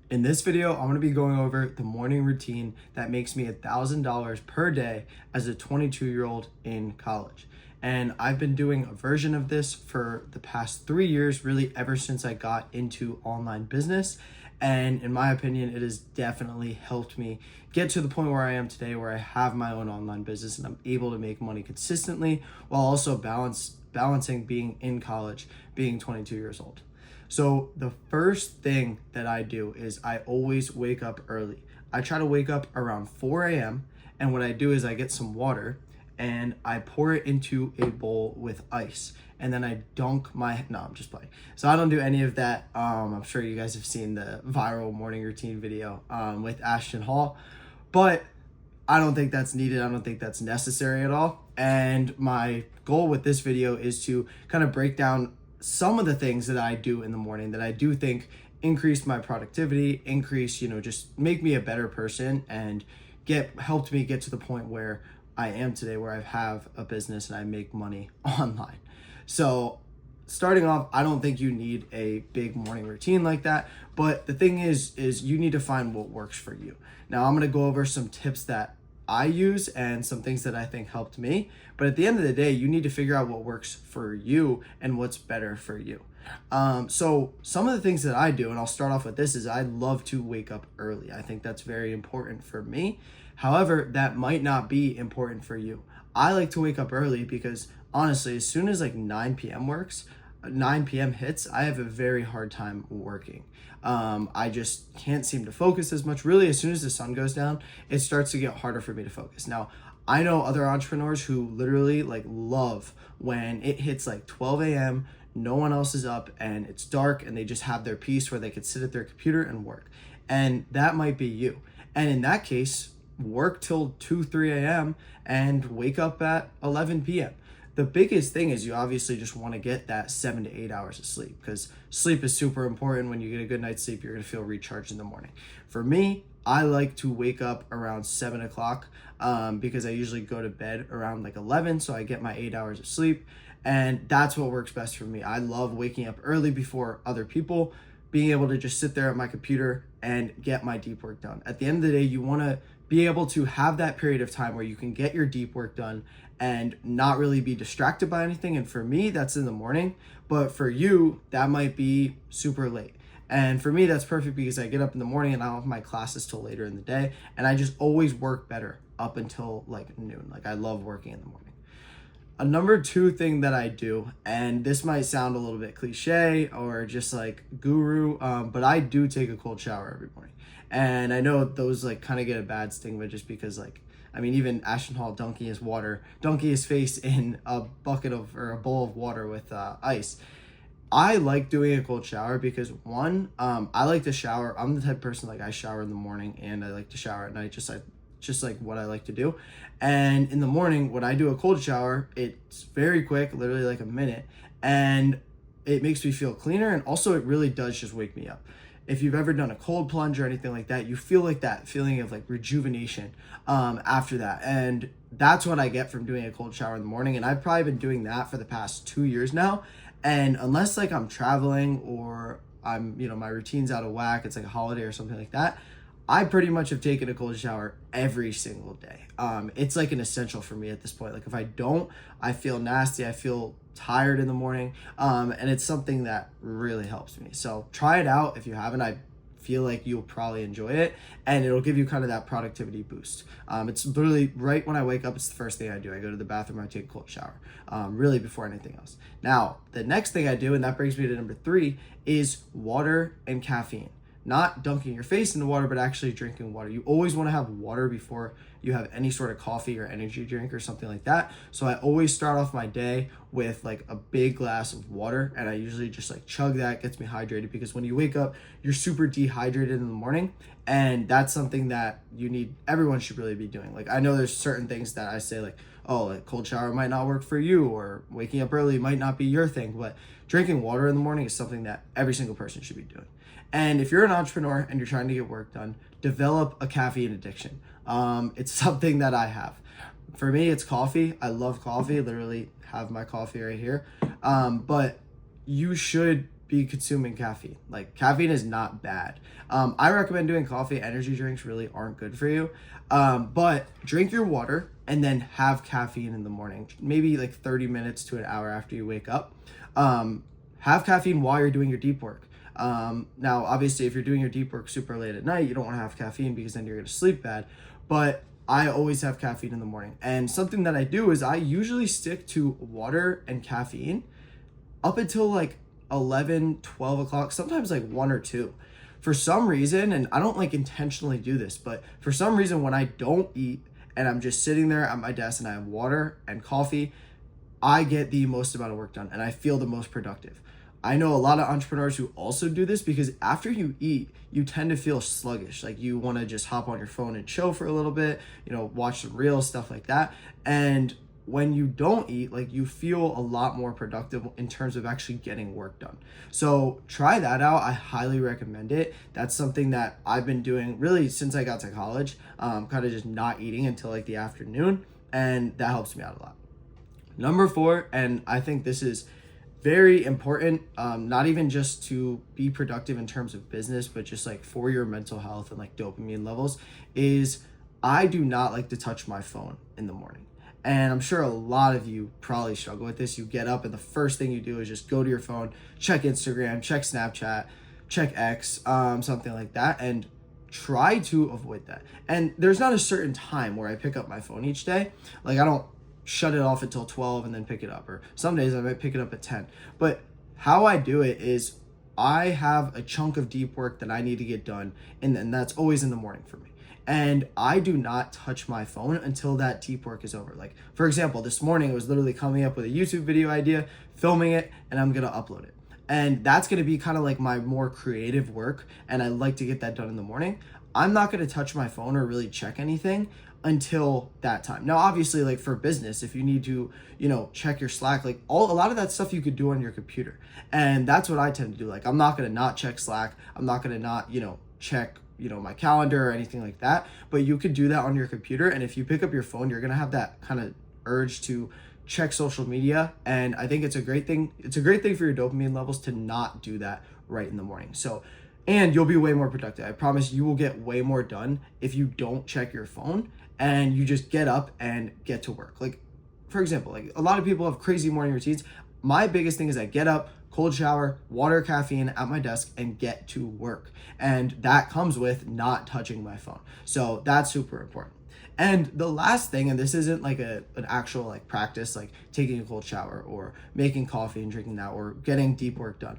In this video, I'm going to be going over the morning routine that makes me $1,000 per day as a 22-year-old in college. And I've been doing a version of this for the past 3 years, really ever since I got into online business. And in my opinion, it has definitely helped me get to the point where I am today, where I have my own online business and I'm able to make money consistently while also balancing being in college, being 22 years old. So the first thing that I do is I always wake up early. I try to wake up around 4 a.m. and what I do is I get some water and I pour it into a bowl with ice. And then I dunk no, I'm just playing. So I don't do any of that. I'm sure you guys have seen the viral morning routine video with Ashton Hall, but I don't think that's needed. I don't think that's necessary at all. And my goal with this video is to kind of break down some of the things that I do in the morning that I do think increase my productivity, just make me a better person and helped me get to the point where I am today, where I have a business and I make money online. So starting off, I don't think you need a big morning routine like that, but the thing is you need to find what works for you. Now I'm going to go over some tips that I use and some things that I think helped me. But at the end of the day, you need to figure out what works for you and what's better for you. So some of the things that I do, and I'll start off with this, is I love to wake up early. I think that's very important for me. However, that might not be important for you. I like to wake up early because honestly, as soon as like 9 p.m. hits, I have a very hard time working. I just can't seem to focus as much. Really, as soon as the sun goes down, it starts to get harder for me to focus. Now, I know other entrepreneurs who literally love when it hits 12 a.m., no one else is up and it's dark and they just have their peace where they could sit at their computer and work. And that might be you. And in that case, work till 2, 3 a.m. and wake up at 11 p.m. The biggest thing is you obviously just want to get that 7 to 8 hours of sleep, because sleep is super important. When you get a good night's sleep, you're going to feel recharged in the morning. For me, I like to wake up around 7 o'clock because I usually go to bed around 11, so I get my 8 hours of sleep, and that's what works best for me. I love waking up early before other people, being able to just sit there at my computer and get my deep work done. At the end of the day, you want to be able to have that period of time where you can get your deep work done and not really be distracted by anything. And for me, that's in the morning, but for you, that might be super late. And for me, that's perfect because I get up in the morning and I don't have my classes till later in the day. And I just always work better up until noon. I love working in the morning. A number two thing that I do, and this might sound a little bit cliche or just guru, but I do take a cold shower every morning. And I know those kind of get a bad stigma just because even Ashton Hall dunking his face in a bowl of water with ice. I like doing a cold shower because one, I like to shower. I'm the type of person I shower in the morning and I like to shower at night, just like what I like to do. And in the morning, when I do a cold shower, it's very quick, literally a minute, and it makes me feel cleaner. And also it really does just wake me up. If you've ever done a cold plunge or anything like that, you feel that feeling of rejuvenation after that. And that's what I get from doing a cold shower in the morning. And I've probably been doing that for the past 2 years now. And unless I'm traveling or my routine's out of whack, it's a holiday or something like that, I pretty much have taken a cold shower every single day. It's an essential for me at this point. If I don't, I feel nasty. I feel tired in the morning. And it's something that really helps me. So try it out if you haven't. I feel you'll probably enjoy it and it'll give you kind of that productivity boost. It's literally right when I wake up, it's the first thing I do. I go to the bathroom, I take a cold shower, really before anything else. Now, the next thing I do, and that brings me to number 3, is water and caffeine. Not dunking your face in the water, but actually drinking water. You always want to have water before you have any sort of coffee or energy drink or something like that. So I always start off my day with a big glass of water, and I usually just chug that. Gets me hydrated, because when you wake up, you're super dehydrated in the morning, and that's something that everyone should really be doing. I know there's certain things that I say cold shower might not work for you, or waking up early might not be your thing, but drinking water in the morning is something that every single person should be doing. And if you're an entrepreneur and you're trying to get work done, develop a caffeine addiction. It's something that I have. For me, it's coffee. I love coffee. Literally have my coffee right here. But you should be consuming caffeine. Like, caffeine is not bad. I recommend doing coffee. Energy drinks really aren't good for you. But drink your water and then have caffeine in the morning, maybe like 30 minutes to an hour after you wake up. Have caffeine while you're doing your deep work. Now, obviously, if you're doing your deep work super late at night, you don't want to have caffeine because then you're going to sleep bad. But I always have caffeine in the morning. And something that I do is I usually stick to water and caffeine up until like 11, 12 o'clock, sometimes like 1 or 2. For some reason, and I don't like intentionally do this, but for some reason when I don't eat and I'm just sitting there at my desk and I have water and coffee, I get the most amount of work done and I feel the most productive. I know a lot of entrepreneurs who also do this because after you eat, you tend to feel sluggish. Like you want to just hop on your phone and chill for a little bit, watch some reels, stuff like that. And when you don't eat, like you feel a lot more productive in terms of actually getting work done. So try that out. I highly recommend it. That's something that I've been doing really since I got to college, kind of just not eating until like the afternoon. And that helps me out a lot. Number 4, and I think this is very important, not even just to be productive in terms of business, but just like for your mental health and like dopamine levels, is I do not like to touch my phone in the morning. And I'm sure a lot of you probably struggle with this. You get up and the first thing you do is just go to your phone, check Instagram, check Snapchat, check X, something like that, and try to avoid that. And there's not a certain time where I pick up my phone each day. Like I don't shut it off until 12 and then pick it up, or some days I might pick it up at 10. But how I do it is I have a chunk of deep work that I need to get done, and that's always in the morning for me. And I do not touch my phone until that deep work is over. Like, for example, this morning it was literally coming up with a YouTube video idea, filming it, and I'm gonna upload it. And that's gonna be kind of like my more creative work, and I like to get that done in the morning. I'm not gonna touch my phone or really check anything until that time. Now, obviously, like for business, if you need to, check your Slack, like a lot of that stuff you could do on your computer. And that's what I tend to do. Like, I'm not gonna not check Slack. I'm not gonna not, check my calendar or anything like that, but you could do that on your computer. And if you pick up your phone, you're gonna have that kind of urge to check social media, and I think it's a great thing for your dopamine levels to not do that right in the morning. So, and you'll be way more productive. I promise you will get way more done if you don't check your phone and you just get up and get to work. Like, for example, like a lot of people have crazy morning routines. My biggest thing is I get up, cold shower, water, caffeine at my desk, and get to work. And that comes with not touching my phone. So that's super important. And the last thing, and this isn't like an actual like practice, like taking a cold shower or making coffee and drinking that or getting deep work done.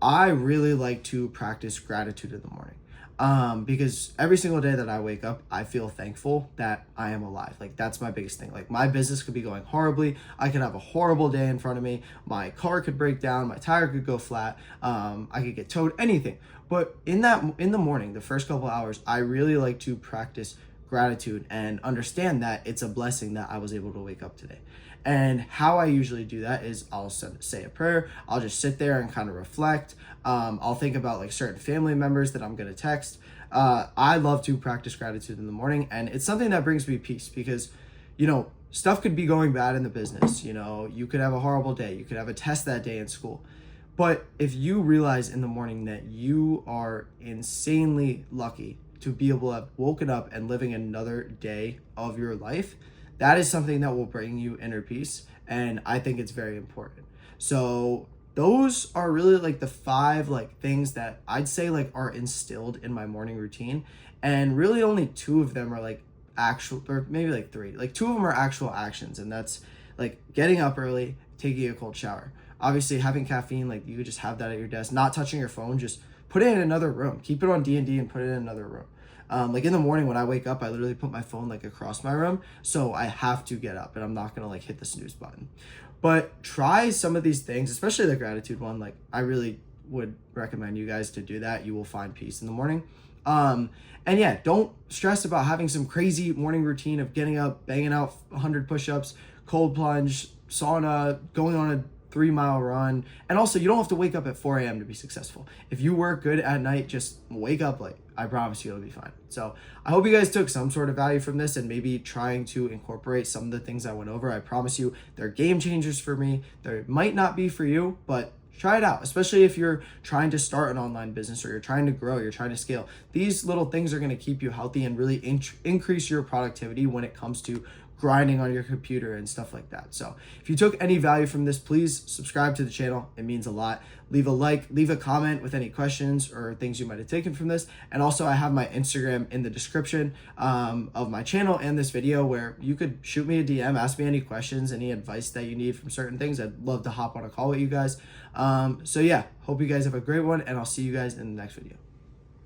I really like to practice gratitude in the morning. Because every single day that I wake up, I feel thankful that I am alive. Like that's my biggest thing. Like my business could be going horribly. I could have a horrible day in front of me. My car could break down. My tire could go flat. I could get towed, anything. But in the morning, the first couple hours, I really like to practice gratitude and understand that it's a blessing that I was able to wake up today. And how I usually do that is I'll say a prayer. I'll just sit there and kind of reflect. I'll think about like certain family members that I'm going to text. I love to practice gratitude in the morning, and it's something that brings me peace because, stuff could be going bad in the business. You could have a horrible day. You could have a test that day in school. But if you realize in the morning that you are insanely lucky to be able to have woken up and living another day of your life, that is something that will bring you inner peace. And I think it's very important. So those are really like the 5 like things that I'd say like are instilled in my morning routine. And really only 2 of them are like actual, or maybe like 3. Like 2 of them are actual actions. And that's like getting up early, taking a cold shower. Obviously having caffeine, like you could just have that at your desk, not touching your phone, just put it in another room. Keep it on D&D and put it in another room. Like in the morning when I wake up, I literally put my phone like across my room. So I have to get up and I'm not going to like hit the snooze button. But try some of these things, especially the gratitude one. Like I really would recommend you guys to do that. You will find peace in the morning. And yeah, don't stress about having some crazy morning routine of getting up, banging out 100 push-ups, cold plunge, sauna, going on a 3-mile run. And also you don't have to wake up at 4 a.m. to be successful. If you work good at night, just wake up late. I promise you it'll be fine. So I hope you guys took some sort of value from this and maybe trying to incorporate some of the things I went over. I promise you they're game changers for me. They might not be for you, but Try it out, especially if you're trying to start an online business or you're trying to grow, you're trying to scale. These little things are going to keep you healthy and really increase your productivity when it comes to grinding on your computer and stuff like that. So if you took any value from this, please subscribe to the channel. It means a lot. Leave a like, leave a comment with any questions or things you might have taken from this. And also I have my Instagram in the description of my channel and this video, where you could shoot me a DM, ask me any questions, any advice that you need from certain things. I'd love to hop on a call with you guys. So yeah, hope you guys have a great one, and I'll see you guys in the next video.